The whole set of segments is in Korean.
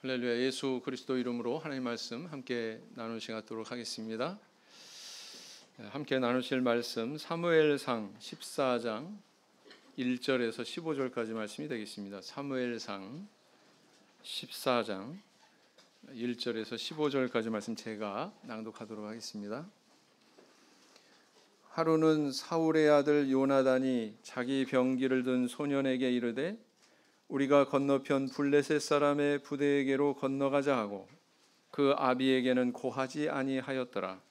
할렐루야. 예수 그리스도 이름으로 하나님 말씀 함께 나누시도록 하겠습니다. 함께 나누실 말씀 사무엘상 14장 1절에서 15절까지 말씀이 되겠습니다. 사무엘상 14장 1절에서 15절까지 말씀 제가 낭독하도록 하겠습니다. 하루는 사울의 아들 요나단이 자기 병기를 든 소년에게 이르되 우리가 건너편 블레셋 사람의 부대에게로 건너가자 하고 그 아비에게는 고하지 아니하였더라.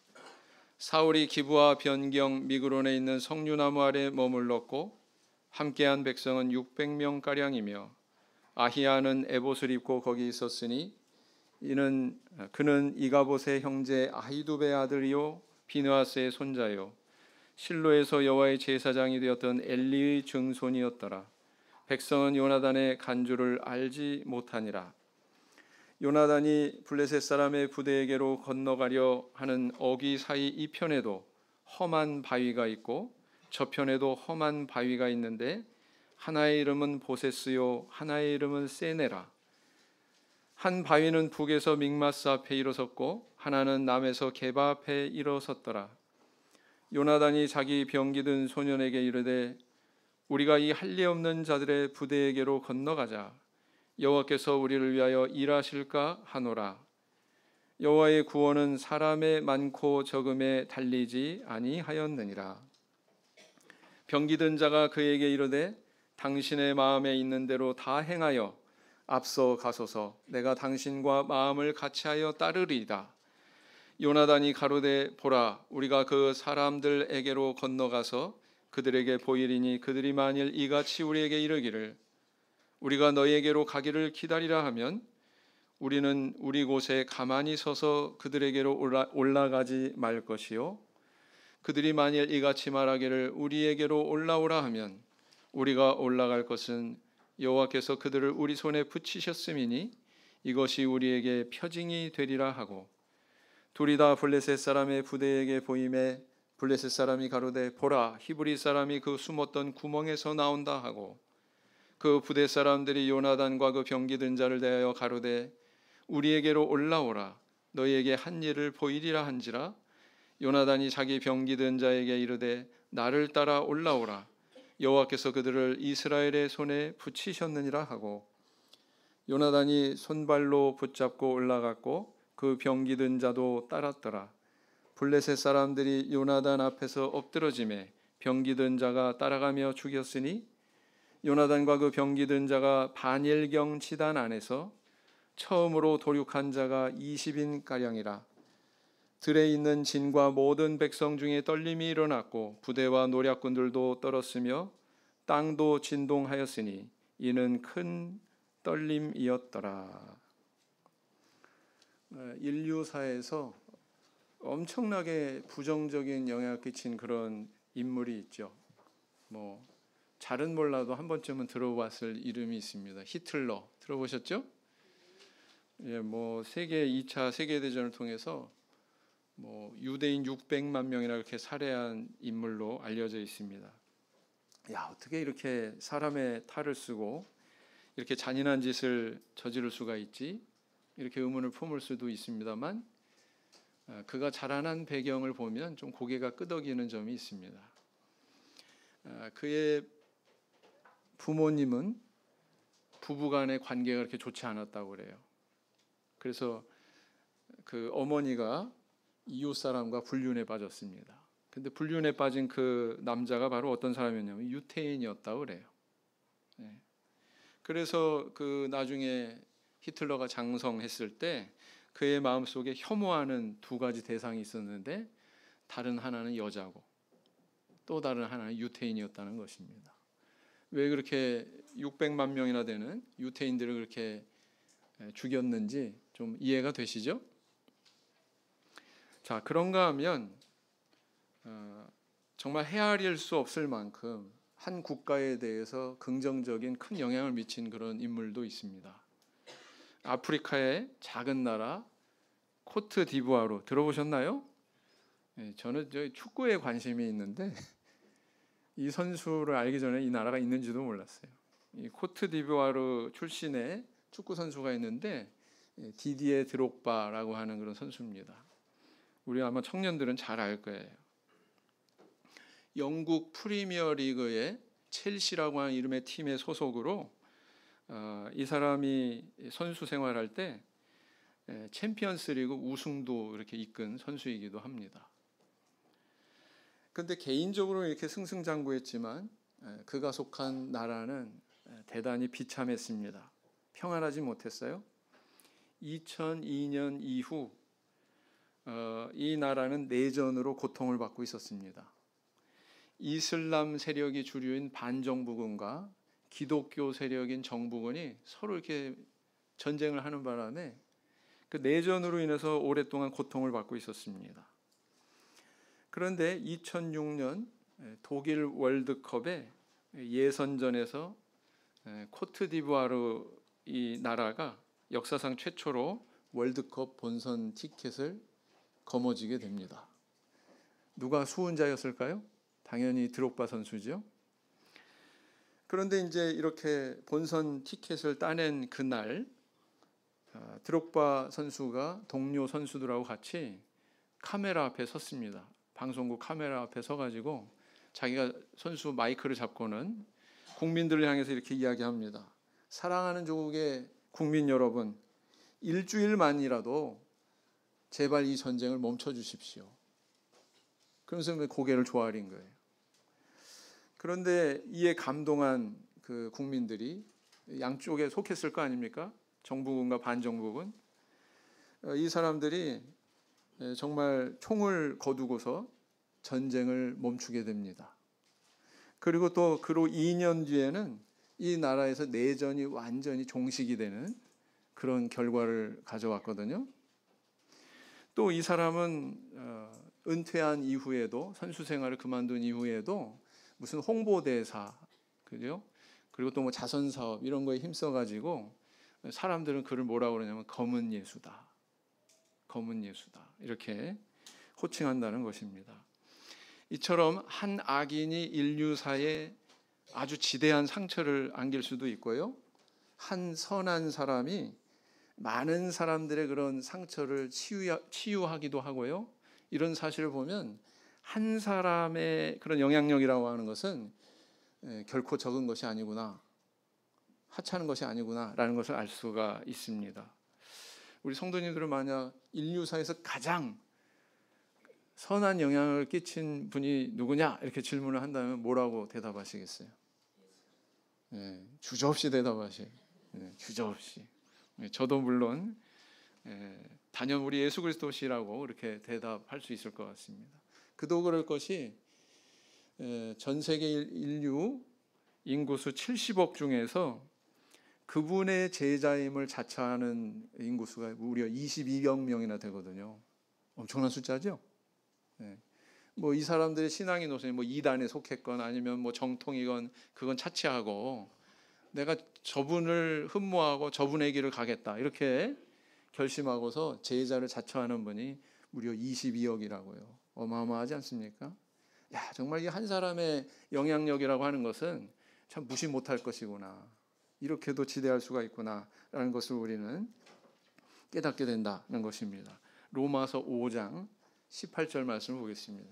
사울이 기브와 변경 미그론에 있는 석류나무 아래 머물렀고 함께한 백성은 600명 가량이며 아히야는 에봇을 입고 거기 있었으니 그는 이가봇의 형제 아히두베의 아들이요 비느하스의 손자요 실로에서 여호와의 제사장이 되었던 엘리의 증손이었더라. 백성은 요나단의 간주를 알지 못하니라. 요나단이 블레셋 사람의 부대에게로 건너가려 하는 어귀 사이 이편에도 험한 바위가 있고 저편에도 험한 바위가 있는데 하나의 이름은 보세스요 하나의 이름은 세네라. 한 바위는 북에서 믹마스 앞에 일어섰고 하나는 남에서 게바 앞에 일어섰더라. 요나단이 자기 병기 든 소년에게 이르되 우리가 이 할례 없는 자들의 부대에게로 건너가자. 여호와께서 우리를 위하여 일하실까 하노라. 여호와의 구원은 사람의 많고 적음에 달리지 아니하였느니라. 병기 든 자가 그에게 이르되 당신의 마음에 있는 대로 다 행하여 앞서 가소서. 내가 당신과 마음을 같이하여 따르리이다. 요나단이 가로되 보라 우리가 그 사람들에게로 건너가서 그들에게 보이리니 그들이 만일 이같이 우리에게 이르기를 우리가 너희에게로 가기를 기다리라 하면 우리는 우리 곳에 가만히 서서 그들에게로 올라가지 말 것이요 그들이 만일 이같이 말하기를 우리에게로 올라오라 하면 우리가 올라갈 것은 여호와께서 그들을 우리 손에 붙이셨음이니 이것이 우리에게 표징이 되리라 하고 둘이 다 블레셋 사람의 부대에게 보임에 블레셋 사람이 가로되 보라 히브리 사람이 그 숨었던 구멍에서 나온다 하고 그 부대 사람들이 요나단과 그 병기 든 자를 대하여 가로되 우리에게로 올라오라 너희에게 한 일을 보이리라 한지라. 요나단이 자기 병기 든 자에게 이르되 나를 따라 올라오라 여호와께서 그들을 이스라엘의 손에 붙이셨느니라 하고 요나단이 손발로 붙잡고 올라갔고 그 병기 든 자도 따랐더라. 블레셋 사람들이 요나단 앞에서 엎드러짐에 병기 든 자가 따라가며 죽였으니 요나단과 그 병기 든 자가 반일경 지단 안에서 처음으로 도륙한 자가 20인 가량이라. 들에 있는 진과 모든 백성 중에 떨림이 일어났고 부대와 노략군들도 떨었으며 땅도 진동하였으니 이는 큰 떨림이었더라. 인류사에서 엄청나게 부정적인 영향을 끼친 그런 인물이 있죠. 잘은 몰라도 한 번쯤은 들어봤을 이름이 있습니다. 히틀러 들어보셨죠? 세계 2차 세계대전을 통해서 유대인 600만 명이나 이렇게 살해한 인물로 알려져 있습니다. 어떻게 이렇게 사람의 탈을 쓰고 이렇게 잔인한 짓을 저지를 수가 있지? 이렇게 의문을 품을 수도 있습니다만 그가 자라난 배경을 보면 좀 고개가 끄덕이는 점이 있습니다. 그의 부모님은 부부간의 관계가 그렇게 좋지 않았다고 그래요. 그래서 그 어머니가 이웃 사람과 불륜에 빠졌습니다. 근데 불륜에 빠진 그 남자가 바로 어떤 사람이었냐면 유태인이었다고 그래요. 그래서 그 나중에 히틀러가 장성했을 때 그의 마음속에 혐오하는 두 가지 대상이 있었는데 다른 하나는 여자고 또 다른 하나는 유태인이었다는 것입니다. 왜 그렇게 600만 명이나 되는 유태인들을 그렇게 죽였는지 좀 이해가 되시죠? 자, 그런가 하면 정말 헤아릴 수 없을 만큼 한 국가에 대해서 긍정적인 큰 영향을 미친 그런 인물도 있습니다. 아프리카의 작은 나라 코트 디부아르 들어보셨나요? 저는 축구에 관심이 있는데 이 선수를 알기 전에 이 나라가 있는지도 몰랐어요. 이 코트 디부아르 출신의 축구 선수가 있는데 디디에 드록바라고 하는 그런 선수입니다. 우리 아마 청년들은 잘 알 거예요. 영국 프리미어 리그의 첼시라고 하는 이름의 팀의 소속으로 이 사람이 선수 생활할 때 챔피언스리그 우승도 이렇게 이끈 선수이기도 합니다. 그런데 개인적으로 이렇게 승승장구했지만 그가 속한 나라는 대단히 비참했습니다. 평안하지 못했어요. 2002년 이후 이 나라는 내전으로 고통을 받고 있었습니다. 이슬람 세력이 주류인 반정부군과 기독교 세력인 정부군이 서로 이렇게 전쟁을 하는 바람에 그 내전으로 인해서 오랫동안 고통을 받고 있었습니다. 그런데 2006년 독일 월드컵의 예선전에서 코트디부아르 이 나라가 역사상 최초로 월드컵 본선 티켓을 거머쥐게 됩니다. 누가 수훈자였을까요? 당연히 드록바 선수죠. 그런데 이제 이렇게 본선 티켓을 따낸 그날 드록바 선수가 동료 선수들하고 같이 카메라 앞에 섰습니다. 방송국 카메라 앞에 서가지고 자기가 선수 마이크를 잡고는 국민들을 향해서 이렇게 이야기합니다. 사랑하는 조국의 국민 여러분, 일주일만이라도 제발 이 전쟁을 멈춰 주십시오. 그러면서 고개를 조아린 거예요. 그런데 이에 감동한 그 국민들이 양쪽에 속했을 거 아닙니까? 정부군과 반정부군. 이 사람들이 정말 총을 거두고서 전쟁을 멈추게 됩니다. 그리고 또 그로 2년 뒤에는 이 나라에서 내전이 완전히 종식이 되는 그런 결과를 가져왔거든요. 또 이 사람은 은퇴한 이후에도 선수 생활을 그만둔 이후에도 무슨 홍보대사, 그죠? 그리고 또 뭐 자선 사업 이런 거에 힘써가지고 사람들은 그를 뭐라고 그러냐면 검은 예수다, 검은 예수다 이렇게 호칭한다는 것입니다. 이처럼 한 악인이 인류사에 아주 지대한 상처를 안길 수도 있고요. 한 선한 사람이 많은 사람들의 그런 상처를 치유하기도 하고요. 이런 사실을 보면 한 사람의 그런 영향력이라고 하는 것은 결코 적은 것이 아니구나, 하찮은 것이 아니구나라는 것을 알 수가 있습니다. 우리 성도님들은 만약 인류사에서 가장 선한 영향을 끼친 분이 누구냐 이렇게 질문을 한다면 뭐라고 대답하시겠어요? 주저없이 대답하세요. 주저없이. 저도 물론 단연 우리 예수 그리스도시라고 그렇게 대답할 수 있을 것 같습니다. 그도 그럴 것이 전 세계 인류 인구수 70억 중에서 그분의 제자임을 자처하는 인구수가 무려 22억 명이나 되거든요. 엄청난 숫자죠. 뭐 이 사람들의 신앙의 노선이 뭐 이단에 속했건 아니면 뭐 정통이건 그건 차치하고 내가 저분을 흠모하고 저분의 길을 가겠다 이렇게 결심하고서 제자를 자처하는 분이 무려 22억이라고요. 어마어마하지 않습니까? 야, 정말 이 한 사람의 영향력이라고 하는 것은 참 무시 못할 것이구나, 이렇게도 지대할 수가 있구나라는 것을 우리는 깨닫게 된다는 것입니다. 로마서 5장 18절 말씀을 보겠습니다.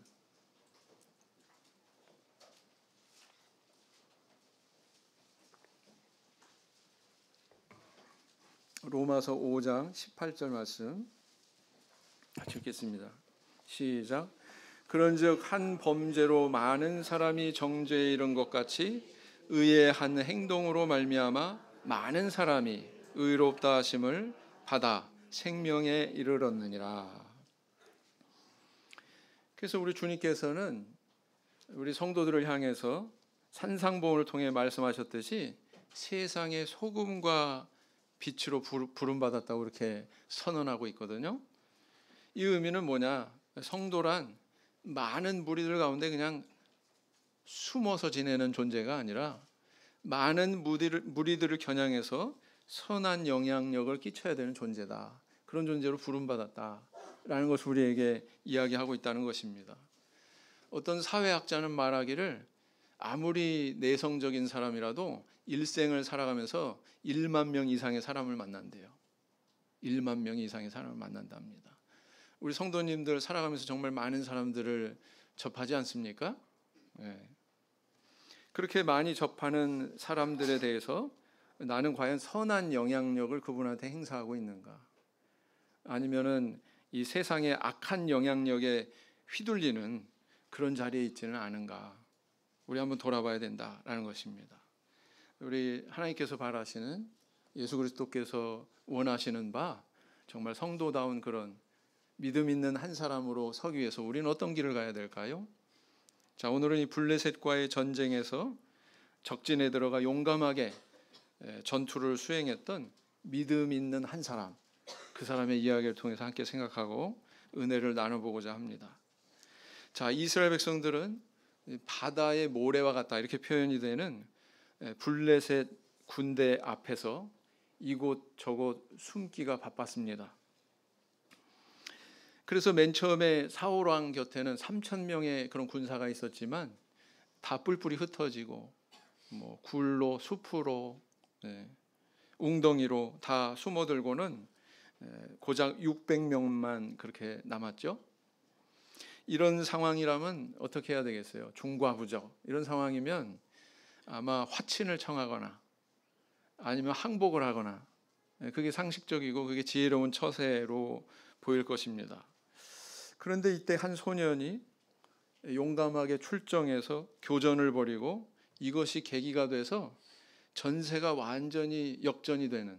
로마서 5장 18절 말씀 같이 읽겠습니다. 시작. 그런즉 한 범죄로 많은 사람이 정죄에 이른 것 같이 의의 한 행동으로 말미암아 많은 사람이 의롭다 하심을 받아 생명에 이르렀느니라. 그래서 우리 주님께서는 우리 성도들을 향해서 산상보훈을 통해 말씀하셨듯이 세상의 소금과 빛으로 부름받았다고 이렇게 선언하고 있거든요. 이 의미는 뭐냐? 성도란 많은 무리들 가운데 그냥 숨어서 지내는 존재가 아니라 많은 무리들을 겨냥해서 선한 영향력을 끼쳐야 되는 존재다. 그런 존재로 부름받았다라는 것을 우리에게 이야기하고 있다는 것입니다. 어떤 사회학자는 말하기를 아무리 내성적인 사람이라도 일생을 살아가면서 1만 명 이상의 사람을 만난대요. 1만 명 이상의 사람을 만난답니다. 우리 성도님들 살아가면서 정말 많은 사람들을 접하지 않습니까? 네. 그렇게 많이 접하는 사람들에 대해서 나는 과연 선한 영향력을 그분한테 행사하고 있는가? 아니면은 이 세상의 악한 영향력에 휘둘리는 그런 자리에 있지는 않은가? 우리 한번 돌아봐야 된다라는 것입니다. 우리 하나님께서 바라시는, 예수 그리스도께서 원하시는 바 정말 성도다운 그런 믿음 있는 한 사람으로 서기 위해서 우리는 어떤 길을 가야 될까요? 자, 오늘은 이 블레셋과의 전쟁에서 적진에 들어가 용감하게 전투를 수행했던 믿음 있는 한 사람, 그 사람의 이야기를 통해서 함께 생각하고 은혜를 나눠보고자 합니다. 자, 이스라엘 백성들은 바다의 모래와 같다 이렇게 표현이 되는 블레셋 군대 앞에서 이곳 저곳 숨기가 바빴습니다. 그래서 맨 처음에 사울 왕 곁에는 3,000명의 그런 군사가 있었지만 다 뿔뿔이 흩어지고 뭐 굴로 숲으로 웅덩이로 다 숨어들고는 고작 600명만 그렇게 남았죠. 이런 상황이라면 어떻게 해야 되겠어요? 중과부적 이런 상황이면 아마 화친을 청하거나 아니면 항복을 하거나, 그게 상식적이고 그게 지혜로운 처세로 보일 것입니다. 그런데 이때 한 소년이 용감하게 출정해서 교전을 벌이고 이것이 계기가 돼서 전세가 완전히 역전이 되는,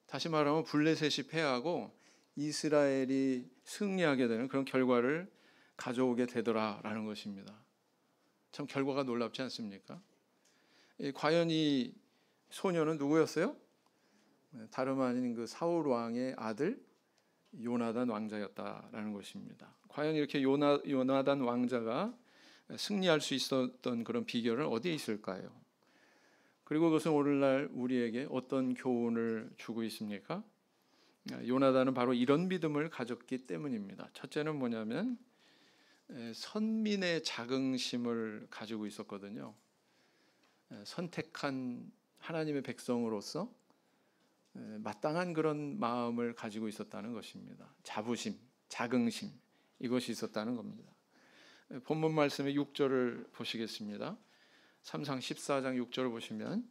다시 말하면 블레셋이 패하고 이스라엘이 승리하게 되는 그런 결과를 가져오게 되더라라는 것입니다. 참 결과가 놀랍지 않습니까? 과연 이 소년은 누구였어요? 다름 아닌 그 사울 왕의 아들 요나단 왕자였다라는 것입니다. 과연 이렇게 요나단 왕자가 승리할 수 있었던 그런 비결은 어디에 있을까요? 그리고 그것은 오늘날 우리에게 어떤 교훈을 주고 있습니까? 요나단은 바로 이런 믿음을 가졌기 때문입니다. 첫째는 뭐냐면 선민의 자긍심을 가지고 있었거든요. 선택한 하나님의 백성으로서 마땅한 그런 마음을 가지고 있었다는 것입니다. 자부심, 자긍심, 이것이 있었다는 겁니다. 본문 말씀의 6절을 보시겠습니다. 3상 14장 6절을 보시면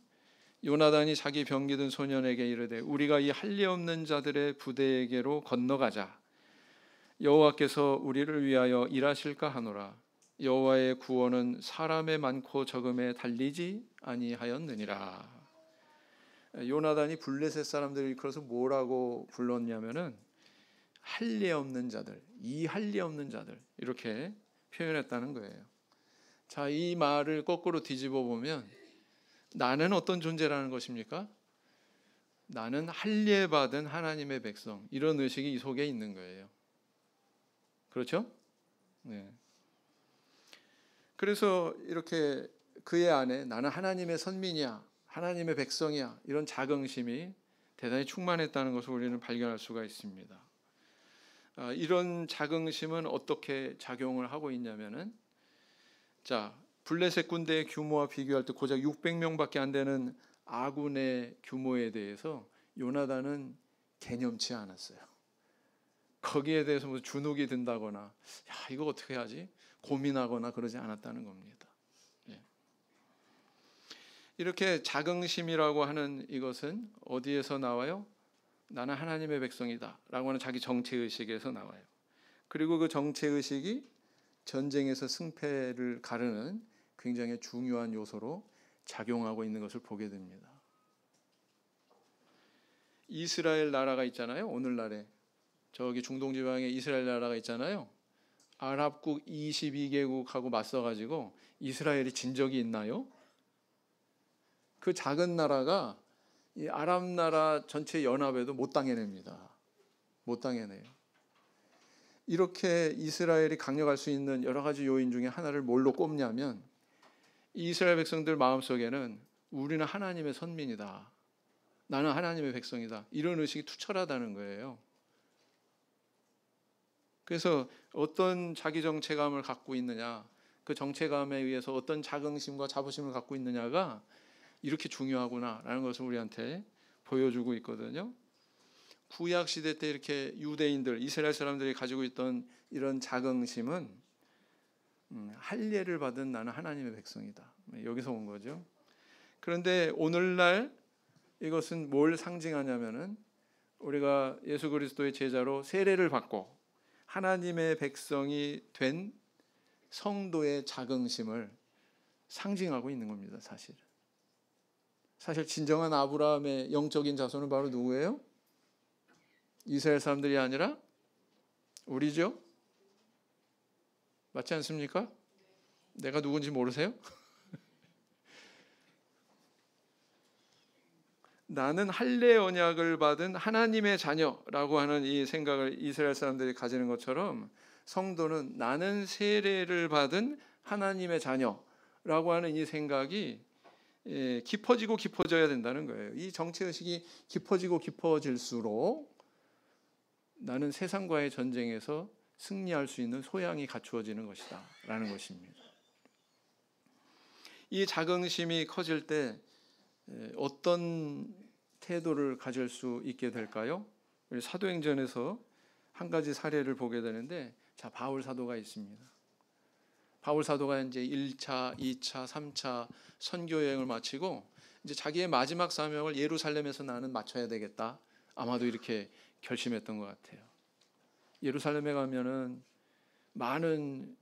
요나단이 자기 병기 든 소년에게 이르되 우리가 이 할례 없는 자들의 부대에게로 건너가자. 여호와께서 우리를 위하여 일하실까 하노라. 여호와의 구원은 사람의 많고 적음에 달리지 아니하였느니라. 요나단이 블레셋 사람들이 그래서 뭐라고 불렀냐면은 할례 없는 자들, 이 할례 없는 자들 이렇게 표현했다는 거예요. 자, 이 말을 거꾸로 뒤집어 보면 나는 어떤 존재라는 것입니까? 나는 할례 받은 하나님의 백성, 이런 의식이 이 속에 있는 거예요. 그렇죠? 네. 그래서 이렇게 그의 안에 나는 하나님의 선민이야, 하나님의 백성이야, 이런 자긍심이 대단히 충만했다는 것을 우리는 발견할 수가 있습니다. 이런 자긍심은 어떻게 작용을 하고 있냐면은, 자, 블레셋 군대의 규모와 비교할 때 고작 600명밖에 안 되는 아군의 규모에 대해서 요나단은 개념치 않았어요. 거기에 대해서 무슨 주눅이 든다거나, 야, 이거 어떻게 하지? 고민하거나 그러지 않았다는 겁니다. 이렇게 자긍심이라고 하는 이것은 어디에서 나와요? 나는 하나님의 백성이다 라고 하는 자기 정체의식에서 나와요. 그리고 그 정체의식이 전쟁에서 승패를 가르는 굉장히 중요한 요소로 작용하고 있는 것을 보게 됩니다. 이스라엘 나라가 있잖아요. 오늘날에 저기 중동 지방에 이스라엘 나라가 있잖아요. 아랍국 22개국하고 맞서가지고 이스라엘이 진 적이 있나요? 그 작은 나라가 이 아랍 나라 전체 연합에도 못 당해냅니다. 못 당해내요. 이렇게 이스라엘이 강력할 수 있는 여러 가지 요인 중에 하나를 뭘로 꼽냐면, 이스라엘 백성들 마음속에는 우리는 하나님의 선민이다, 나는 하나님의 백성이다, 이런 의식이 투철하다는 거예요. 그래서 어떤 자기 정체감을 갖고 있느냐, 그 정체감에 의해서 어떤 자긍심과 자부심을 갖고 있느냐가 이렇게 중요하구나라는 것을 우리한테 보여주고 있거든요. 구약 시대 때 이렇게 유대인들, 이스라엘 사람들이 가지고 있던 이런 자긍심은 할례를 받은 나는 하나님의 백성이다. 여기서 온 거죠. 그런데 오늘날 이것은 뭘 상징하냐면은 우리가 예수 그리스도의 제자로 세례를 받고 하나님의 백성이 된 성도의 자긍심을 상징하고 있는 겁니다. 사실 진정한 아브라함의 영적인 자손은 바로 누구예요? 이스라엘 사람들이 아니라 우리죠. 맞지 않습니까? 내가 누군지 모르세요? 나는 할례 언약을 받은 하나님의 자녀라고 하는 이 생각을 이스라엘 사람들이 가지는 것처럼 성도는 나는 세례를 받은 하나님의 자녀라고 하는 이 생각이 깊어지고 깊어져야 된다는 거예요. 이 정체의식이 깊어지고 깊어질수록 나는 세상과의 전쟁에서 승리할 수 있는 소양이 갖추어지는 것이다 라는 것입니다. 이 자긍심이 커질 때 어떤 태도를 가질 수 있게 될까요? 우리 사도행전에서 한 가지 사례를 보게 되는데, 자, 바울 사도가 있습니다. 바울 사도가 이제 1차, 2차, 3차 선교 여행을 마치고 이제 자기의 마지막 사명을 예루살렘에서 나는 마쳐야 되겠다. 아마도 이렇게 결심했던 것 같아요. 예루살렘에 가면은 많은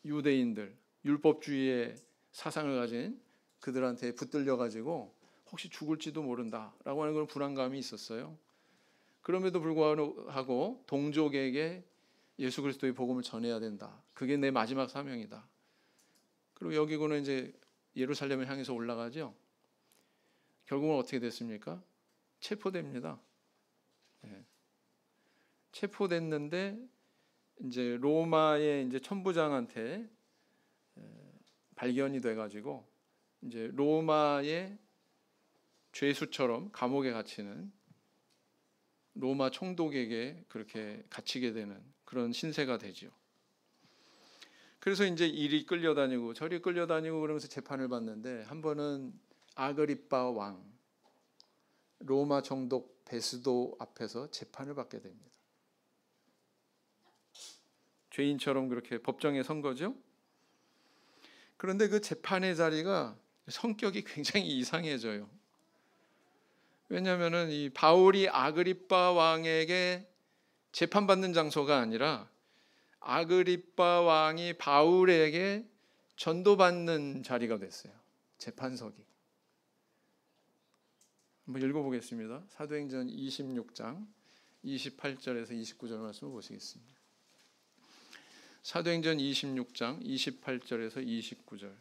유대인들, 율법주의의 사상을 가진 그들한테 붙들려 가지고 혹시 죽을지도 모른다라고 하는 그런 불안감이 있었어요. 그럼에도 불구하고 동족에게 예수 그리스도의 복음을 전해야 된다. 그게 내 마지막 사명이다. 그리고 여기고는 이제 예루살렘을 향해서 올라가죠. 결국은 어떻게 됐습니까? 체포됩니다. 체포됐는데 이제 로마의 이제 천부장한테 발견이 돼가지고 이제 로마의 죄수처럼 감옥에 갇히는 로마 총독에게 그렇게 갇히게 되는 그런 신세가 되죠. 그래서 이제 이리 끌려다니고 저리 끌려다니고 그러면서 재판을 받는데 한 번은 아그리빠 왕, 로마 총독 베스도 앞에서 재판을 받게 됩니다. 죄인처럼 그렇게 법정에 선 거죠. 그런데 그 재판의 자리가 성격이 굉장히 이상해져요. 왜냐하면은 이 바울이 아그리빠 왕에게 재판받는 장소가 아니라 아그리빠 왕이 바울에게 전도받는 자리가 됐어요. 재판석이. 한번 읽어보겠습니다. 사도행전 26장 28절에서 29절 말씀을 보시겠습니다. 사도행전 26장 28절에서 29절.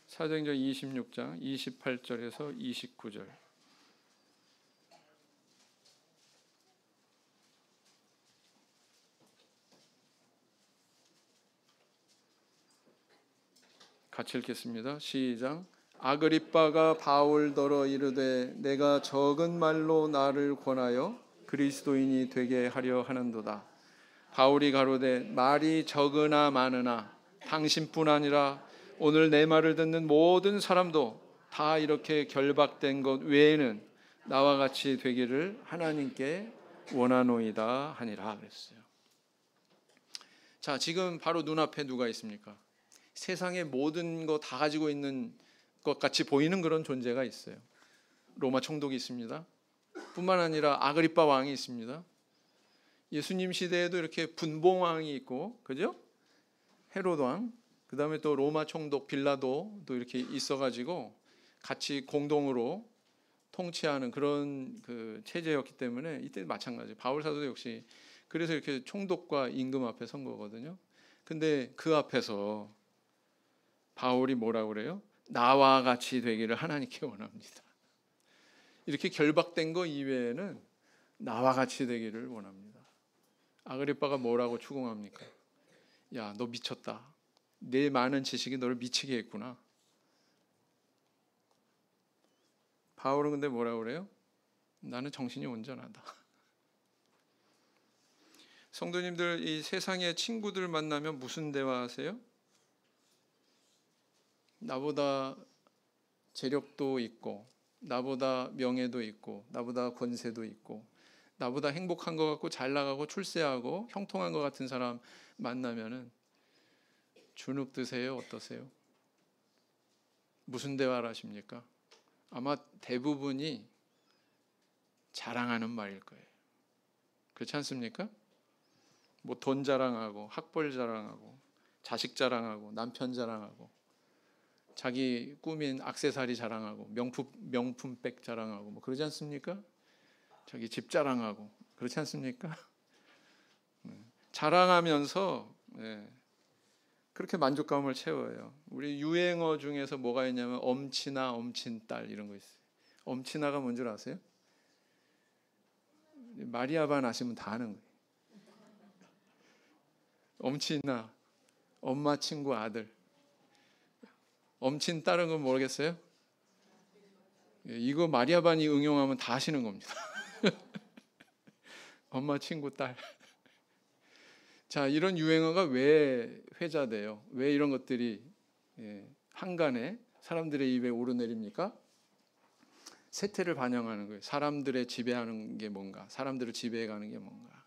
사도행전 26장 28절에서 29절. 같이 읽겠습니다. 시작. 아그리빠가 바울더러 이르되 내가 적은 말로 나를 권하여 그리스도인이 되게 하려 하는도다. 바울이 가로되 말이 적으나 많으나 당신뿐 아니라 오늘 내 말을 듣는 모든 사람도 다 이렇게 결박된 것 외에는 나와 같이 되기를 하나님께 원하노이다 하니라 그랬어요. 자, 지금 바로 눈앞에 누가 있습니까? 세상의 모든 거 다 가지고 있는 것 같이 보이는 그런 존재가 있어요. 로마 총독이 있습니다. 뿐만 아니라 아그리빠 왕이 있습니다. 예수님 시대에도 이렇게 분봉왕이 있고, 그죠? 헤롯 왕, 그 다음에 또 로마 총독 빌라도도 이렇게 있어가지고 같이 공동으로 통치하는 그런 그 체제였기 때문에 이때 마찬가지. 바울 사도도 역시 그래서 이렇게 총독과 임금 앞에 선 거거든요. 근데 그 앞에서 바울이 뭐라고 그래요? 나와 같이 되기를 하나님께 원합니다. 이렇게 결박된 거 이외에는 나와 같이 되기를 원합니다. 아그리빠가 뭐라고 추궁합니까? 야, 너 미쳤다. 내 많은 지식이 너를 미치게 했구나. 바울은 근데 뭐라고 그래요? 나는 정신이 온전하다. 성도님들, 이 세상의 친구들 만나면 무슨 대화하세요? 나보다 재력도 있고, 나보다 명예도 있고, 나보다 권세도 있고, 나보다 행복한 것 같고 잘 나가고 출세하고 형통한 것 같은 사람 만나면은 주눅 드세요? 어떠세요? 무슨 대화를 하십니까? 아마 대부분이 자랑하는 말일 거예요. 그렇지 않습니까? 뭐 돈 자랑하고 학벌 자랑하고 자식 자랑하고 남편 자랑하고 자기 꾸민 액세서리 자랑하고 명품백 자랑하고 뭐 그러지 않습니까? 자기 집 자랑하고 그렇지 않습니까? 자랑하면서 그렇게 만족감을 채워요. 우리 유행어 중에서 뭐가 있냐면 엄친아, 엄친딸 이런 거 있어요. 엄친아가 뭔 줄 아세요? 마리아반 아시면 다 아는 거예요. 엄친아, 엄마 친구 아들. 엄친딸은 건 모르겠어요? 이거 마리아반이 응용하면 다 아시는 겁니다. 엄마 친구 딸. 자, 이런 유행어가 왜 회자돼요? 왜 이런 것들이 한간에 사람들의 입에 오르내립니까? 세태를 반영하는 거예요. 사람들의 지배하는 게 뭔가, 사람들을 지배해가는 게 뭔가.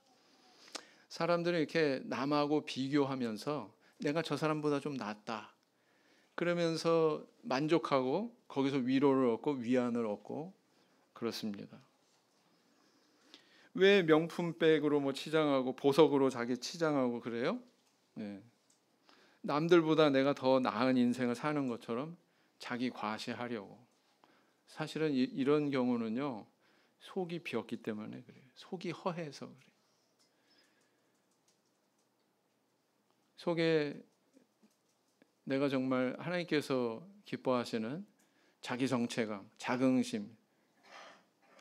사람들은 이렇게 남하고 비교하면서 내가 저 사람보다 좀 낫다. 그러면서 만족하고 거기서 위로를 얻고 위안을 얻고 그렇습니다. 왜 명품백으로 뭐 치장하고 보석으로 자기 치장하고 그래요? 남들보다 내가 더 나은 인생을 사는 것처럼 자기 과시하려고. 사실은 이런 경우는요, 속이 비었기 때문에 그래요. 속이 허해서 그래요. 속에 내가 정말 하나님께서 기뻐하시는 자기 정체감, 자긍심,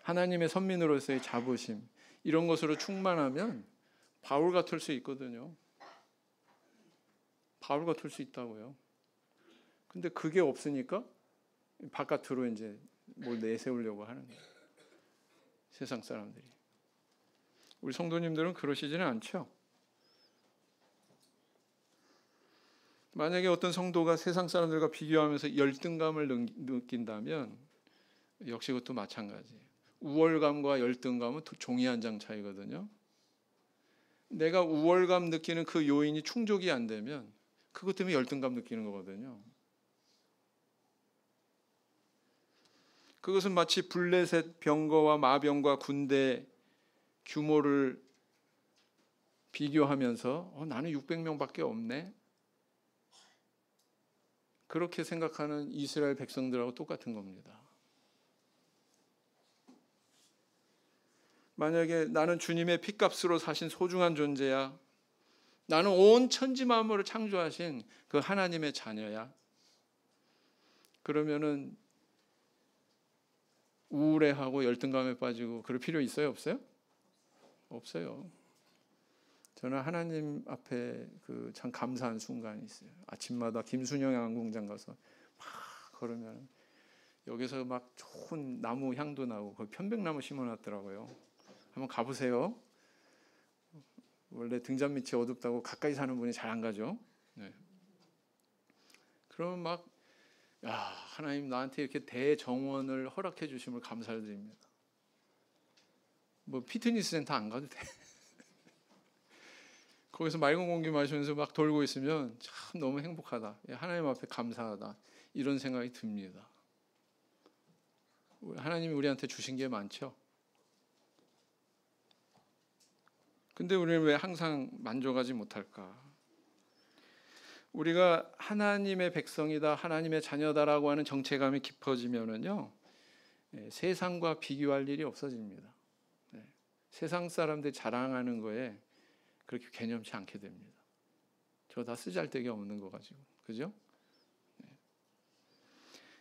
하나님의 선민으로서의 자부심 이런 것으로 충만하면 바울 같을 수 있거든요. 바울 같을 수 있다고요. 근데 그게 없으니까 바깥으로 이제 뭘 내세우려고 하는 거예요. 세상 사람들이. 우리 성도님들은 그러시지는 않죠. 만약에 어떤 성도가 세상 사람들과 비교하면서 열등감을 느낀다면 역시 그것도 마찬가지예요. 우월감과 열등감은 종이 한 장 차이거든요. 내가 우월감 느끼는 그 요인이 충족이 안 되면 그것 때문에 열등감 느끼는 거거든요. 그것은 마치 블레셋 병거와 마병과 군대 규모를 비교하면서 나는 600명밖에 없네. 그렇게 생각하는 이스라엘 백성들하고 똑같은 겁니다. 만약에 나는 주님의 핏값으로 사신 소중한 존재야. 나는 온 천지 만물을 창조하신 그 하나님의 자녀야. 그러면은 우울해하고 열등감에 빠지고 그럴 필요 있어요? 없어요? 없어요. 저는 하나님 앞에 그 참 감사한 순간이 있어요. 아침마다 김순영 양궁장 가서 막 걸으면 여기서 막 좋은 나무 향도 나고 거기 편백나무 심어놨더라고요. 한번 가보세요. 원래 등잔 밑이 어둡다고 가까이 사는 분이 잘 안 가죠. 그러면 막 하나님 나한테 이렇게 대정원을 허락해 주심을 감사드립니다. 뭐 피트니스 센터 안 가도 돼. 거기서 맑은 공기 마시면서 막 돌고 있으면 참 너무 행복하다. 하나님 앞에 감사하다. 이런 생각이 듭니다. 하나님이 우리한테 주신 게 많죠. 근데 우리는 왜 항상 만족하지 못할까? 우리가 하나님의 백성이다, 하나님의 자녀다라고 하는 정체감이 깊어지면은요, 세상과 비교할 일이 없어집니다. 세상 사람들 자랑하는 거에 그렇게 개념치 않게 됩니다. 저 다 쓰잘데기 없는 거 가지고, 그죠?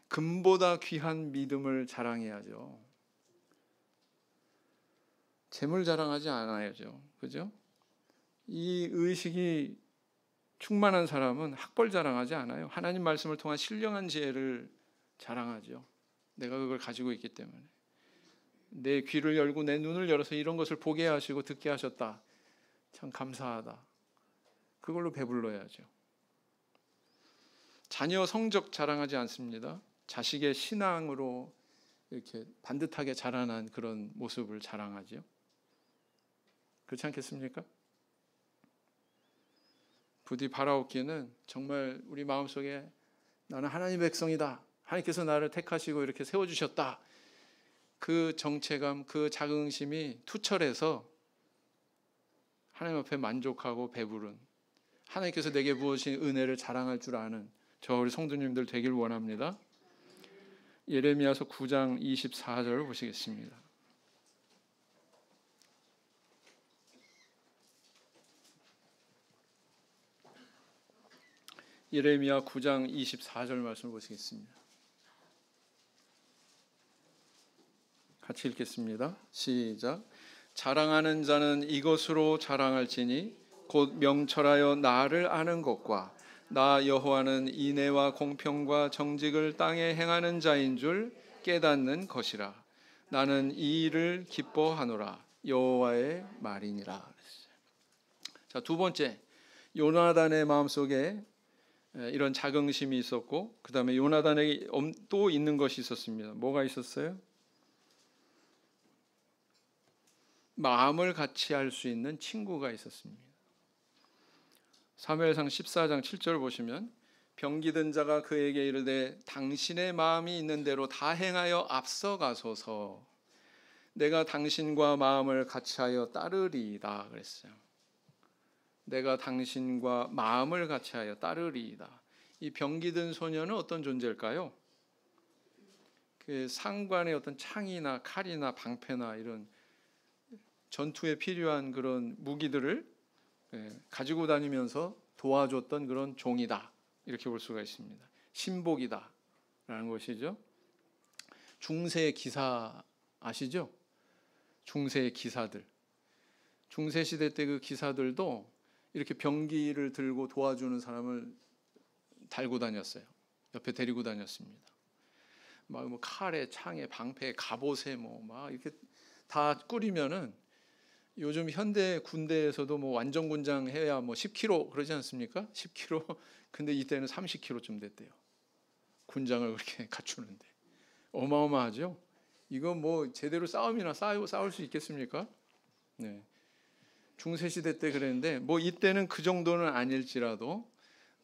금보다 귀한 믿음을 자랑해야죠. 재물 자랑하지 않아야죠, 그죠? 이 의식이 충만한 사람은 학벌 자랑하지 않아요. 하나님 말씀을 통한 신령한 지혜를 자랑하죠. 내가 그걸 가지고 있기 때문에. 내 귀를 열고 내 눈을 열어서 이런 것을 보게 하시고 듣게 하셨다. 참 감사하다. 그걸로 배불러야죠. 자녀 성적 자랑하지 않습니다. 자식의 신앙으로 이렇게 반듯하게 자라난 그런 모습을 자랑하죠. 그렇지 않겠습니까? 부디 바라옵기는 정말 우리 마음속에 나는 하나님의 백성이다, 하나님께서 나를 택하시고 이렇게 세워주셨다, 그 정체감, 그 자긍심이 투철해서 하나님 앞에 만족하고 배부른, 하나님께서 내게 부으신 은혜를 자랑할 줄 아는 저 우리 성도님들 되길 원합니다. 예레미야서 9장 24절을 보시겠습니다. 예레미야 9장 24절 말씀을 보시겠습니다. 같이 읽겠습니다. 시작. 자랑하는 자는 이것으로 자랑할지니 곧 명철하여 나를 아는 것과 나 여호와는 인애와 공평과 정직을 땅에 행하는 자인 줄 깨닫는 것이라. 나는 이 일을 기뻐하노라. 여호와의 말이니라. 자, 두 번째, 요나단의 마음속에 이런 자긍심이 있었고, 그 다음에 요나단에게 또 있는 것이 있었습니다. 뭐가 있었어요? 마음을 같이 할 수 있는 친구가 있었습니다. 사무엘상 14장 7절 보시면 병기든 자가 그에게 이르되 당신의 마음이 있는 대로 다 행하여 앞서가소서. 내가 당신과 마음을 같이하여 따르리이다 그랬어요. 내가 당신과 마음을 같이하여 따르리이다. 이 병기든 소녀는 어떤 존재일까요? 그 상관의 어떤 창이나 칼이나 방패나 이런 전투에 필요한 그런 무기들을 가지고 다니면서 도와줬던 그런 종이다, 이렇게 볼 수가 있습니다. 신복이다 라는 것이죠. 중세 기사 아시죠? 중세 기사들, 중세시대 때 그 기사들도 이렇게 병기를 들고 도와주는 사람을 달고 다녔어요. 옆에 데리고 다녔습니다. 막 뭐 칼에 창에 방패에 갑옷에 막 이렇게 다 꾸리면은, 요즘 현대 군대에서도 뭐 완전 군장 해야 뭐 10kg 그러지 않습니까? 10kg. 근데 이때는 30kg쯤 됐대요. 군장을 그렇게 갖추는데 어마어마하죠. 이거 뭐 제대로 싸움이나 싸울 수 있겠습니까? 네. 중세 시대 때 그랬는데 뭐 이때는 그 정도는 아닐지라도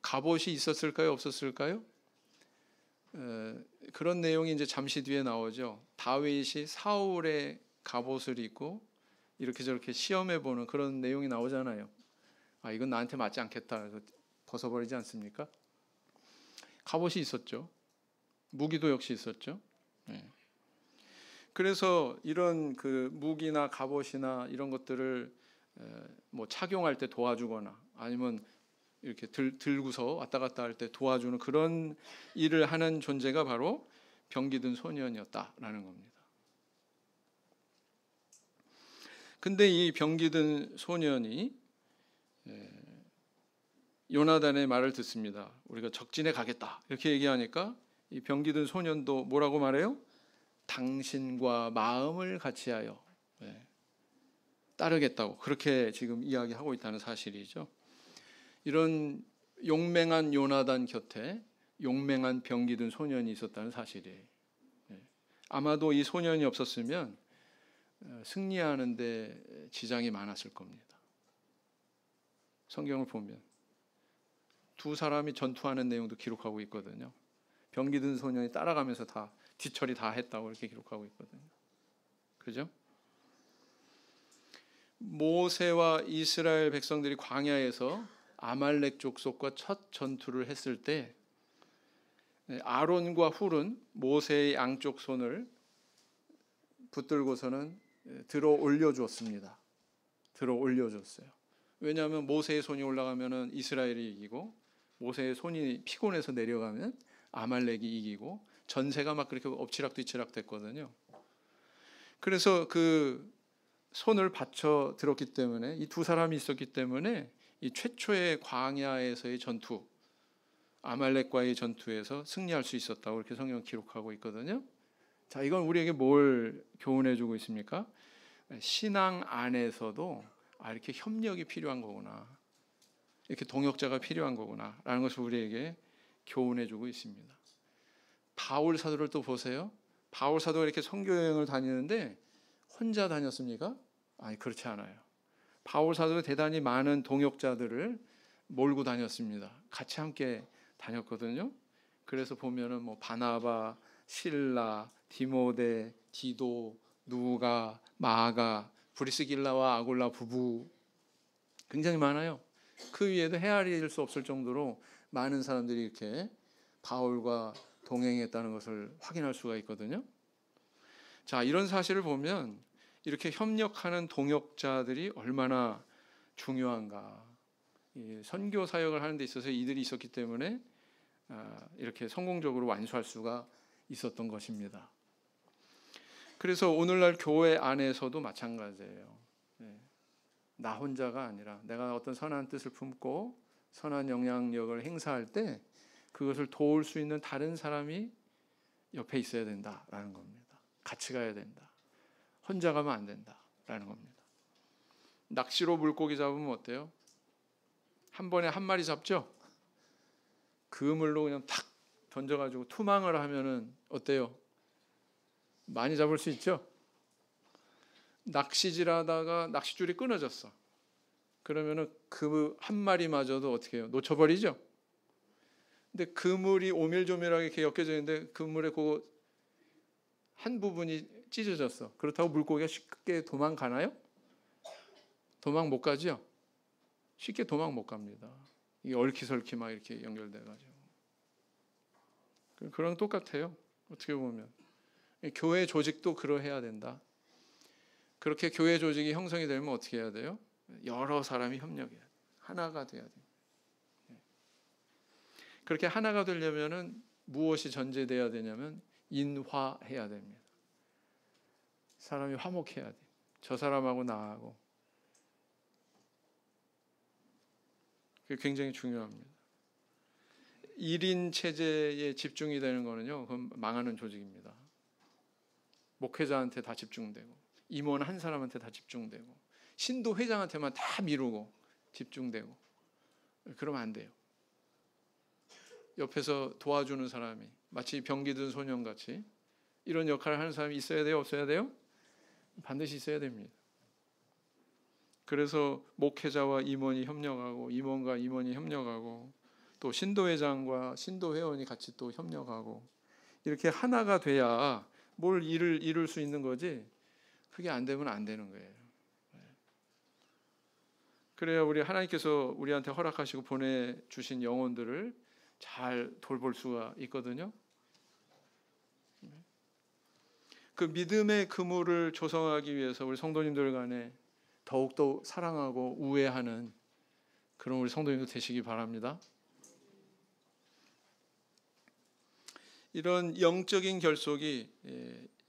갑옷이 있었을까요? 없었을까요? 그런 내용이 이제 잠시 뒤에 나오죠. 다윗이 사울의 갑옷을 입고 이렇게 저렇게 시험해 보는 그런 내용이 나오잖아요. 아, 이건 나한테 맞지 않겠다 그래서 벗어버리지 않습니까? 갑옷이 있었죠. 무기도 역시 있었죠. 네. 그래서 이런 그 무기나 갑옷이나 이런 것들을 뭐 착용할 때 도와주거나 아니면 이렇게 들고서 왔다 갔다 할 때 도와주는 그런 일을 하는 존재가 바로 병기든 소년이었다라는 겁니다. 근데 이 병기든 소년이 요나단의 말을 듣습니다. 우리가 적진에 가겠다 이렇게 얘기하니까 이 병기든 소년도 뭐라고 말해요? 당신과 마음을 같이하여 따르겠다고 그렇게 지금 이야기하고 있다는 사실이죠. 이런 용맹한 요나단 곁에 용맹한 병기든 소년이 있었다는 사실이에요. 아마도 이 소년이 없었으면 승리하는 데 지장이 많았을 겁니다. 성경을 보면 두 사람이 전투하는 내용도 기록하고 있거든요. 병기든 소년이 따라가면서 다 뒤처리 다 했다고 이렇게 기록하고 있거든요. 그죠? 모세와 이스라엘 백성들이 광야에서 아말렉 족속과 첫 전투를 했을 때 아론과 훌은 모세의 양쪽 손을 붙들고서는 들어 올려주었습니다. 들어 올려줬어요. 왜냐하면 모세의 손이 올라가면 이스라엘이 이기고 모세의 손이 피곤해서 내려가면 아말렉이 이기고 전세가 막 그렇게 엎치락뒤치락 됐거든요. 그래서 그 손을 받쳐 들었기 때문에 이 두 사람이 있었기 때문에 이 최초의 광야에서의 전투, 아말렉과의 전투에서 승리할 수 있었다고 이렇게 성경 기록하고 있거든요. 자, 이건 우리에게 뭘 교훈해주고 있습니까? 신앙 안에서도 이렇게 협력이 필요한 거구나, 이렇게 동역자가 필요한 거구나라는 것을 우리에게 교훈해주고 있습니다. 바울 사도를 또 보세요. 바울 사도가 이렇게 선교 여행을 다니는데 혼자 다녔습니까? 아니, 그렇지 않아요. 바울 사도가 대단히 많은 동역자들을 몰고 다녔습니다. 같이 함께 다녔거든요. 그래서 보면은 뭐 바나바, 실라, 디모데, 디도, 누가, 마가, 브리스길라와 아굴라 부부 굉장히 많아요. 그 위에도 헤아릴 수 없을 정도로 많은 사람들이 이렇게 바울과 동행했다는 것을 확인할 수가 있거든요. 자, 이런 사실을 보면 이렇게 협력하는 동역자들이 얼마나 중요한가. 이 선교 사역을 하는 데 있어서 이들이 있었기 때문에 이렇게 성공적으로 완수할 수가 있었던 것입니다. 그래서 오늘날 교회 안에서도 마찬가지예요. 나 혼자가 아니라 내가 어떤 선한 뜻을 품고 선한 영향력을 행사할 때 그것을 도울 수 있는 다른 사람이 옆에 있어야 된다라는 겁니다. 같이 가야 된다. 혼자 가면 안 된다라는 겁니다. 낚시로 물고기 잡으면 어때요? 한 번에 한 마리 잡죠? 그물로 그냥 탁 던져가지고 투망을 하면은 어때요? 많이 잡을 수 있죠? 낚시질하다가 낚싯줄이 끊어졌어. 그러면은 그 한 마리마저도 어떻게 해요? 놓쳐버리죠? 근데 그물이 오밀조밀하게 이렇게 엮여져 있는데 그물에 그 한 부분이 찢어졌어. 그렇다고 물고기가 쉽게 도망가나요? 도망 못 가죠? 쉽게 도망 못 갑니다. 이게 얽히설키 막 이렇게 연결돼가지고. 그랑 똑같아요. 어떻게 보면. 교회 조직도 그러해야 된다. 그렇게 교회 조직이 형성이 되면 어떻게 해야 돼요? 여러 사람이 협력해야 돼요. 하나가 돼야 돼요. 그렇게 하나가 되려면은 무엇이 전제돼야 되냐면 인화해야 됩니다. 사람이 화목해야 돼요. 저 사람하고 나하고. 그게 굉장히 중요합니다. 1인 체제에 집중이 되는 거는요, 그건 망하는 조직입니다. 목회자한테 다 집중되고, 임원 한 사람한테 다 집중되고, 신도 회장한테만 다 미루고 집중되고, 그러면 안 돼요. 옆에서 도와주는 사람이 마치 병기 든 소년같이 이런 역할을 하는 사람이 있어야 돼요? 없어야 돼요? 반드시 있어야 됩니다. 그래서 목회자와 임원이 협력하고 임원과 임원이 협력하고 또 신도회장과 신도회원이 같이 또 협력하고 이렇게 하나가 돼야 뭘 일을 이룰 수 있는 거지 그게 안 되면 안 되는 거예요. 그래야 우리 하나님께서 우리한테 허락하시고 보내주신 영혼들을 잘 돌볼 수가 있거든요. 그 믿음의 그물을 조성하기 위해서 우리 성도님들 간에 더욱더 사랑하고 우애하는 그런 우리 성도님들 되시기 바랍니다. 이런 영적인 결속이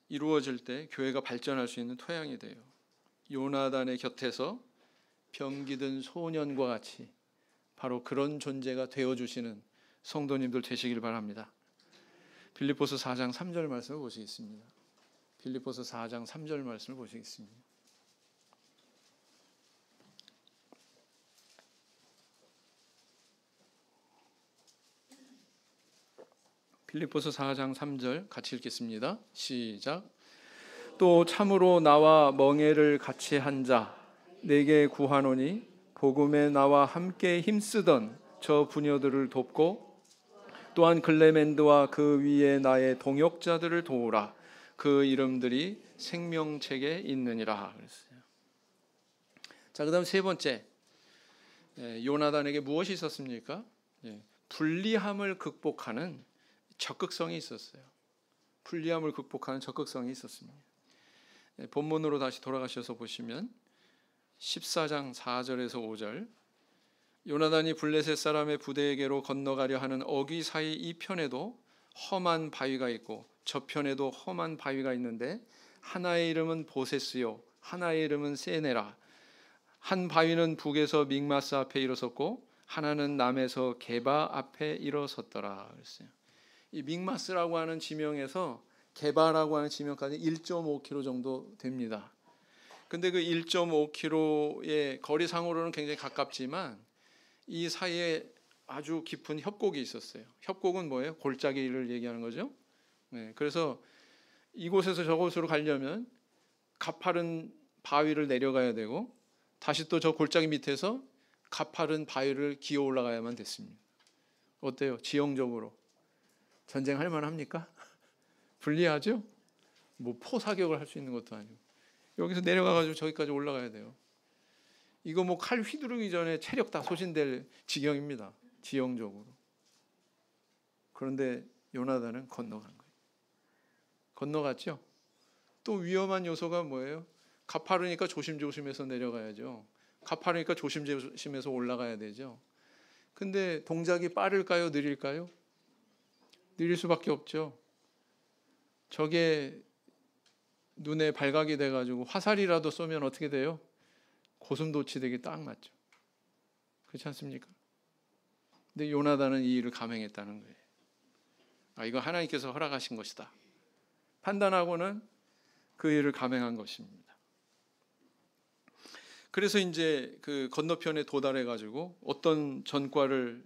이루어질 때 교회가 발전할 수 있는 토양이 돼요. 요나단의 곁에서 병기든 소년과 같이 바로 그런 존재가 되어주시는 성도님들 되시길 바랍니다. 빌립보서 4장 3절 말씀을 보시겠습니다. 빌립보서 4장 3절 말씀을 보시겠습니다. 빌립보서 4장 3절 같이 읽겠습니다. 시작. 또 참으로 나와 멍에를 같이 한 자 내게 구하노니 복음에 나와 함께 힘쓰던 저 부녀들을 돕고 또한 클레멘드와 그 위에 나의 동역자들을 도우라. 그 이름들이 생명책에 있느니라 그랬어요. 자, 그다음 세 번째, 요나단에게 무엇이 있었습니까? 불리함을 극복하는 적극성이 있었어요. 불리함을 극복하는 적극성이 있었습니다. 본문으로 다시 돌아가셔서 보시면 14장 4절에서 5절 요나단이 블레셋 사람의 부대에게로 건너가려 하는 어귀 사이 이 편에도 험한 바위가 있고 저편에도 험한 바위가 있는데 하나의 이름은 보세스요 하나의 이름은 세네라. 한 바위는 북에서 믹마스 앞에 일어섰고 하나는 남에서 게바 앞에 일어섰더라 그랬어요. 이 믹마스라고 하는 지명에서 게바라고 하는 지명까지 1.5km 정도 됩니다. 근데 그 1.5km의 거리상으로는 굉장히 가깝지만 이 사이에 아주 깊은 협곡이 있었어요. 협곡은 뭐예요? 골짜기를 얘기하는 거죠. 네, 그래서 이곳에서 저곳으로 가려면 가파른 바위를 내려가야 되고 다시 또 저 골짜기 밑에서 가파른 바위를 기어 올라가야만 됐습니다. 어때요? 지형적으로 전쟁할 만합니까? 불리하죠? 뭐 포사격을 할 수 있는 것도 아니고 여기서 내려가가지고 저기까지 올라가야 돼요. 이거 뭐 칼 휘두르기 전에 체력 다 소진될 지경입니다. 지형적으로. 그런데 요나단은 건너간 거예요. 건너갔죠. 또 위험한 요소가 뭐예요? 가파르니까 조심조심해서 내려가야죠. 가파르니까 조심조심해서 올라가야 되죠. 근데 동작이 빠를까요? 느릴까요? 느릴 수밖에 없죠. 저게 눈에 발각이 돼가지고 화살이라도 쏘면 어떻게 돼요? 고슴도치되기 딱 맞죠. 그렇지 않습니까? 근데 요나단은 이 일을 감행했다는 거예요. 아, 이거 하나님께서 허락하신 것이다 판단하고는 그 일을 감행한 것입니다. 그래서 이제 그 건너편에 도달해 가지고 어떤 전과를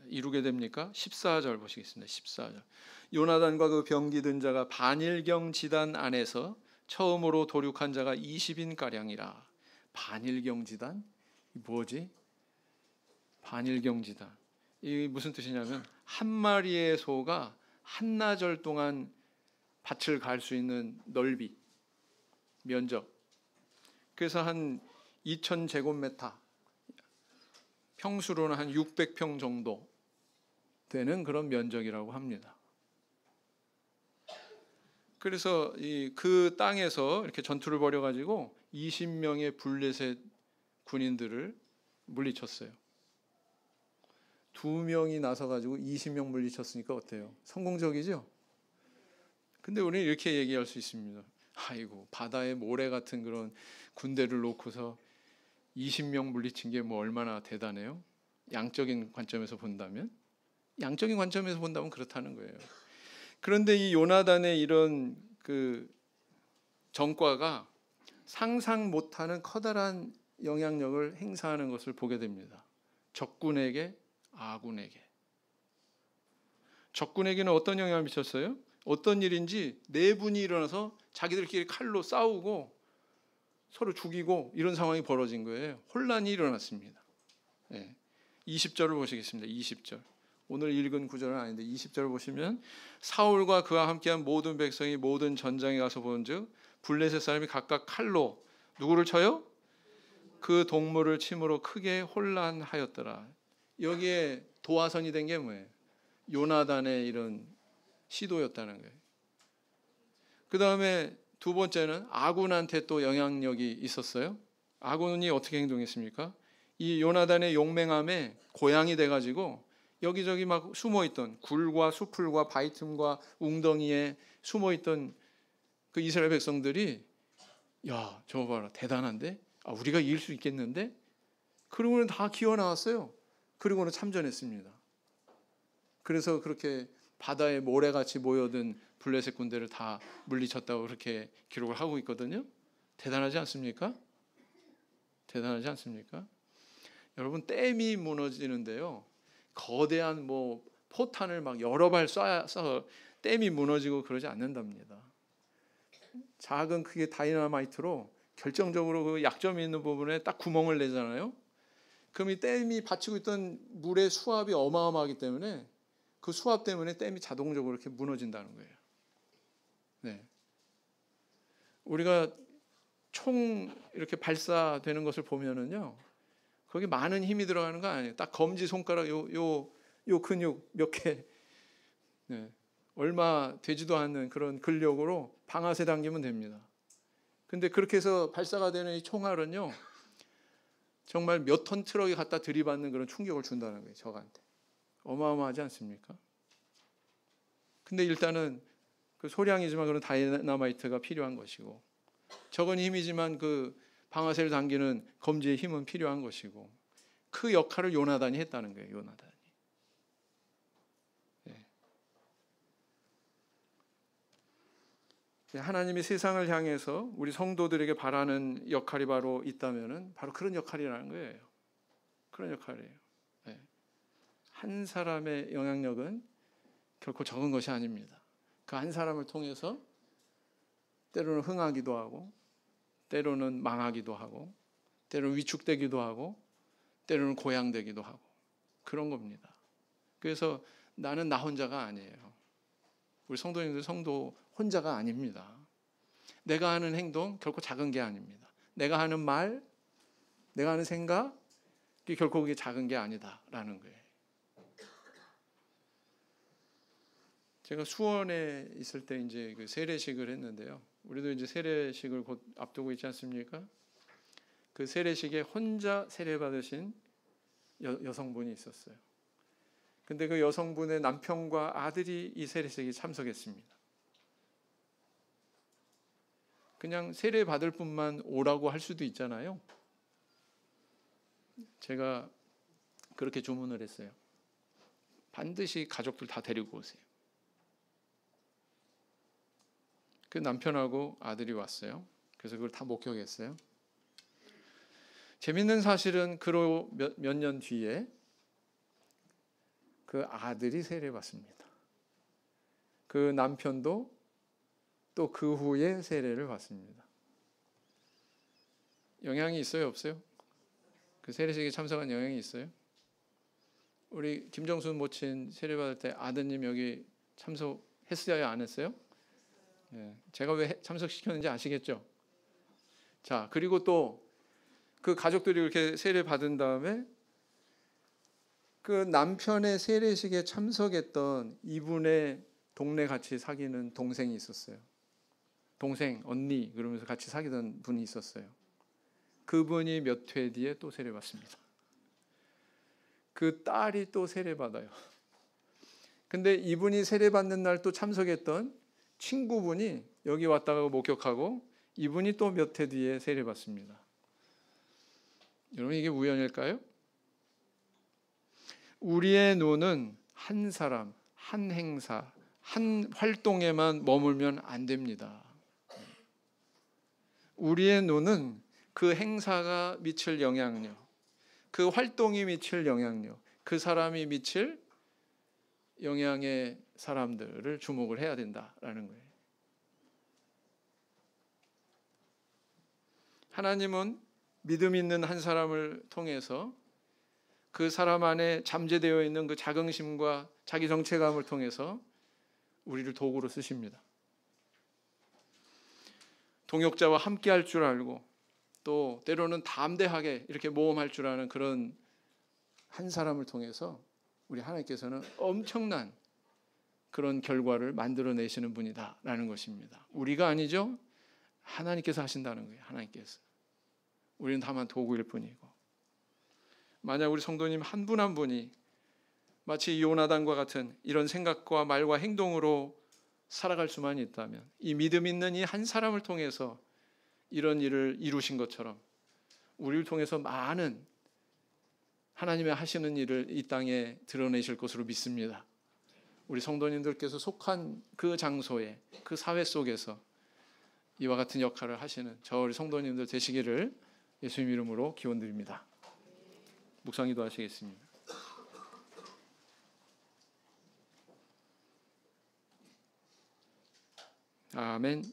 이루게 됩니까? 14절 보시겠습니다. 14절. 요나단과 그 병기 든 자가 반일경 지단 안에서 처음으로 도륙한 자가 20인 가량이라. 반일경 지단? 뭐지? 반일경 지단. 이 무슨 뜻이냐면 한 마리의 소가 한나절 동안 밭을 갈 수 있는 넓이, 면적. 그래서 한 2,000제곱미터, 평수로는 한 600평 정도 되는 그런 면적이라고 합니다. 그래서 그 땅에서 이렇게 전투를 벌여가지고 20명의 블레셋 군인들을 물리쳤어요. 2명이 나서가지고 20명 물리쳤으니까 어때요? 성공적이죠? 근데 우리는 이렇게 얘기할 수 있습니다. 아이고, 바다의 모래 같은 그런 군대를 놓고서 20명 물리친 게 뭐 얼마나 대단해요? 양적인 관점에서 본다면? 양적인 관점에서 본다면 그렇다는 거예요. 그런데 이 요나단의 이런 그 전과가 상상 못하는 커다란 영향력을 행사하는 것을 보게 됩니다. 적군에게, 아군에게. 적군에게는 어떤 영향을 미쳤어요? 어떤 일인지 네 분이 일어나서 자기들끼리 칼로 싸우고 서로 죽이고 이런 상황이 벌어진 거예요. 혼란이 일어났습니다. 20절을 보시겠습니다. 20절. 오늘 읽은 구절은 아닌데 20절을 보시면 사울과 그와 함께한 모든 백성이 모든 전장에 가서 본즉 블레셋 사람이 각각 칼로 누구를 쳐요? 그 동물을 침으로 크게 혼란하였더라. 여기에 도화선이 된 게 뭐예요? 요나단의 이런 시도였다는 거예요. 그 다음에 두 번째는 아군한테 또 영향력이 있었어요. 아군이 어떻게 행동했습니까? 이 요나단의 용맹함에 고양이 돼가지고 여기저기 막 숨어있던 굴과 수풀과 바위 틈과 웅덩이에 숨어있던 그 이스라엘 백성들이 야, 저거 봐라, 대단한데? 아, 우리가 이길 수 있겠는데? 그러고는 다 기어 나왔어요. 그리고는 참전했습니다. 그래서 그렇게 바다에 모래같이 모여든 블레셋 군대를 다 물리쳤다고 그렇게 기록을 하고 있거든요. 대단하지 않습니까? 대단하지 않습니까? 여러분, 댐이 무너지는데요, 거대한 뭐 포탄을 막 여러 발 쏴서 댐이 무너지고 그러지 않는답니다. 작은 크게 다이너마이트로 결정적으로 그 약점이 있는 부분에 딱 구멍을 내잖아요. 그럼 이 댐이 받치고 있던 물의 수압이 어마어마하기 때문에 그 수압 때문에 댐이 자동적으로 이렇게 무너진다는 거예요. 네. 우리가 총 이렇게 발사되는 것을 보면은요, 거기 많은 힘이 들어가는 거 아니에요. 딱 검지 손가락 요 근육 몇 개, 네, 얼마 되지도 않는 그런 근력으로 방아쇠 당기면 됩니다. 근데 그렇게 해서 발사가 되는 이 총알은요, 정말 몇 톤 트럭에 갖다 들이받는 그런 충격을 준다는 거예요. 적한테. 어마어마하지 않습니까? 근데 일단은 그 소량이지만 그런 다이나마이트가 필요한 것이고, 적은 힘이지만 그 방아쇠를 당기는 검지의 힘은 필요한 것이고, 그 역할을 요나단이 했다는 거예요. 요나단이. 하나님이 세상을 향해서 우리 성도들에게 바라는 역할이 바로 있다면은 바로 그런 역할이라는 거예요. 그런 역할이에요. 한 사람의 영향력은 결코 적은 것이 아닙니다. 그 한 사람을 통해서 때로는 흥하기도 하고, 때로는 망하기도 하고, 때로는 위축되기도 하고, 때로는 고양되기도 하고, 그런 겁니다. 그래서 나는 나 혼자가 아니에요. 우리 성도님들 성도 혼자가 아닙니다. 내가 하는 행동 결코 작은 게 아닙니다. 내가 하는 말, 내가 하는 생각, 결코 그게 작은 게 아니다라는 거예요. 제가 수원에 있을 때 이제 그 세례식을 했는데요. 우리도 이제 세례식을 곧 앞두고 있지 않습니까? 그 세례식에 혼자 세례 받으신 여성분이 있었어요. 근데 그 여성분의 남편과 아들이 이 세례식에 참석했습니다. 그냥 세례 받을 뿐만 오라고 할 수도 있잖아요. 제가 그렇게 주문을 했어요. 반드시 가족들 다 데리고 오세요. 그 남편하고 아들이 왔어요. 그래서 그걸 다 목격했어요. 재밌는 사실은 그로 몇 년 뒤에 그 아들이 세례받습니다. 그 남편도 또 그 후에 세례를 받습니다. 영향이 있어요, 없어요? 그 세례식에 참석한 영향이 있어요? 우리 김정순 모친 세례 받을 때 아드님 여기 참석했어요, 안 했어요? 네, 제가 왜 참석시켰는지 아시겠죠? 자, 그리고 또 그 가족들이 이렇게 세례 받은 다음에 그 남편의 세례식에 참석했던 이분의 동네 같이 사귀는 동생이 있었어요. 동생, 언니 그러면서 같이 사귀던 분이 있었어요. 그분이 몇 회 뒤에 또 세례 받습니다. 그 딸이 또 세례 받아요. 근데 이분이 세례 받는 날 또 참석했던 친구분이 여기 왔다가 목격하고 이분이 또 몇 해 뒤에 세례 받습니다. 여러분 이게 우연일까요? 우리의 눈은 한 사람, 한 행사, 한 활동에만 머물면 안 됩니다. 우리의 눈은 그 행사가 미칠 영향력, 그 활동이 미칠 영향력, 그 사람이 미칠 영향의 사람들을 주목을 해야 된다라는 거예요. 하나님은 믿음 있는 한 사람을 통해서 그 사람 안에 잠재되어 있는 그 자긍심과 자기 정체감을 통해서 우리를 도구로 쓰십니다. 동역자와 함께 할 줄 알고 또 때로는 담대하게 이렇게 모험할 줄 아는 그런 한 사람을 통해서 우리 하나님께서는 엄청난 그런 결과를 만들어내시는 분이다라는 것입니다. 우리가 아니죠. 하나님께서 하신다는 거예요. 하나님께서. 우리는 다만 도구일 뿐이고. 만약 우리 성도님 한 분 한 분이 마치 요나단과 같은 이런 생각과 말과 행동으로 살아갈 수만 있다면 이 믿음 있는 이 한 사람을 통해서 이런 일을 이루신 것처럼 우리를 통해서 많은 하나님의 하시는 일을 이 땅에 드러내실 것으로 믿습니다. 우리 성도님들께서 속한 그 장소에 그 사회 속에서 이와 같은 역할을 하시는 저 우리 성도님들 되시기를 예수님 이름으로 기원드립니다. 묵상기도 하시겠습니다. 아멘.